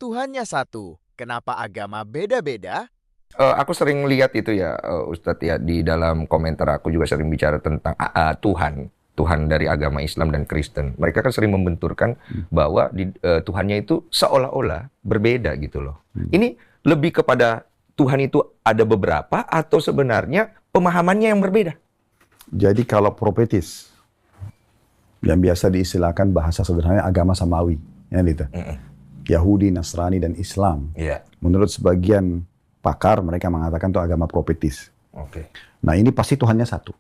Tuhannya satu. Kenapa agama beda-beda? Aku sering lihat itu ya, Ustadz ya, di dalam komentar aku juga sering bicara tentang Tuhan dari agama Islam dan Kristen. Mereka kan sering membenturkan bahwa Tuhannya itu seolah-olah berbeda gitu loh. Ini lebih kepada Tuhan itu ada beberapa atau sebenarnya pemahamannya yang berbeda? Jadi kalau propetis, yang biasa diistilahkan bahasa sederhana agama samawi, ya gitu. Yahudi, Nasrani, dan Islam. Iya. Menurut sebagian pakar, mereka mengatakan itu agama propetis. Oke. Nah ini pasti Tuhannya satu.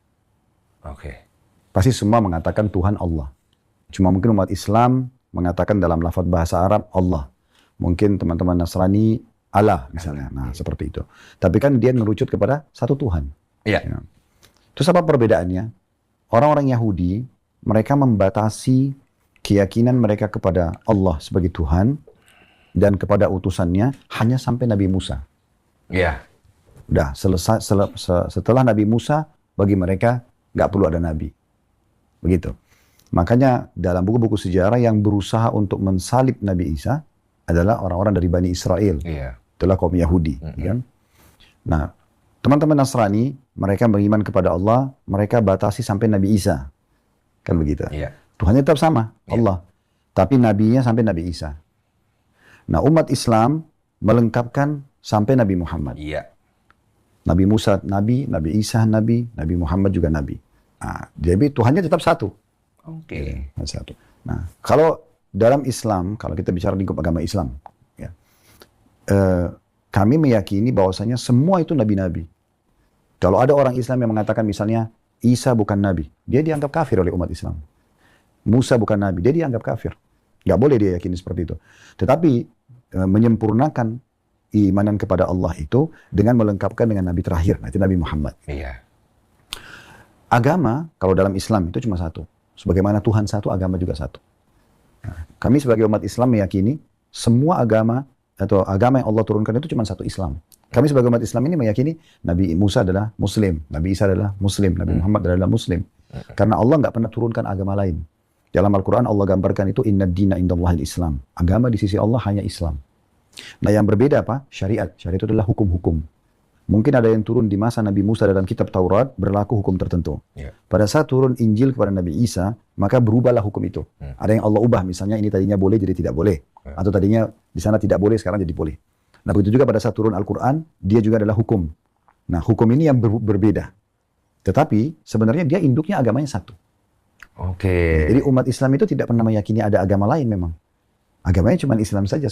Oke. Pasti semua mengatakan Tuhan Allah. Cuma mungkin umat Islam mengatakan dalam lafaz bahasa Arab Allah. Mungkin teman-teman Nasrani Allah misalnya. Nah seperti itu. Tapi kan dia merucut kepada satu Tuhan. Iya. Ya. Terus apa perbedaannya? Orang-orang Yahudi, mereka membatasi keyakinan mereka kepada Allah sebagai Tuhan dan kepada utusannya hanya sampai Nabi Musa. Iya. Udah selesai setelah Nabi Musa, bagi mereka nggak perlu ada Nabi. Begitu. Makanya dalam buku-buku sejarah yang berusaha untuk mensalib Nabi Isa adalah orang-orang dari Bani Israel. Iya. Itulah kaum Yahudi. Kan? Nah, teman-teman Nasrani, mereka beriman kepada Allah, mereka batasi sampai Nabi Isa. Kan begitu. Iya. Tuhannya tetap sama, Allah. Tapi Nabinya sampai Nabi Isa. Nah, umat Islam melengkapkan sampai Nabi Muhammad. Iya. Nabi Musa Nabi, Nabi Isa Nabi, Nabi Muhammad juga Nabi. Nah, jadi Tuhannya tetap satu. Oke. Satu. Nah, kalau dalam Islam, kalau kita bicara lingkup agama Islam, ya, kami meyakini bahwasanya semua itu nabi-nabi. Kalau ada orang Islam yang mengatakan misalnya Isa bukan nabi, dia dianggap kafir oleh umat Islam. Musa bukan nabi, dia dianggap kafir. Nggak boleh dia yakini seperti itu. Tetapi menyempurnakan imanan kepada Allah itu dengan melengkapkan dengan nabi terakhir, itu Nabi Muhammad. Iya. Agama kalau dalam Islam itu cuma satu. Sebagaimana Tuhan satu, agama juga satu. Nah, kami sebagai umat Islam meyakini semua agama atau agama yang Allah turunkan itu cuma satu Islam. Kami sebagai umat Islam ini meyakini Nabi Musa adalah Muslim, Nabi Isa adalah Muslim, Nabi Muhammad adalah Muslim. Karena Allah nggak pernah turunkan agama lain. Dalam Al-Quran Allah gambarkan itu inna dina indallahil Islam. Agama di sisi Allah hanya Islam. Nah yang berbeda apa? Syariat. Syariat itu adalah hukum-hukum. Mungkin ada yang turun di masa Nabi Musa dalam kitab Taurat berlaku hukum tertentu. Yeah. Pada saat turun Injil kepada Nabi Isa, maka berubahlah hukum itu. Ada yang Allah ubah, misalnya ini tadinya boleh jadi tidak boleh. Atau tadinya di sana tidak boleh, sekarang jadi boleh. Nah begitu juga pada saat turun Al-Quran, dia juga adalah hukum. Nah hukum ini yang berbeda. Tetapi sebenarnya dia induknya agamanya satu. Oke. Jadi umat Islam itu tidak pernah meyakini ada agama lain memang. Agamanya cuma Islam saja.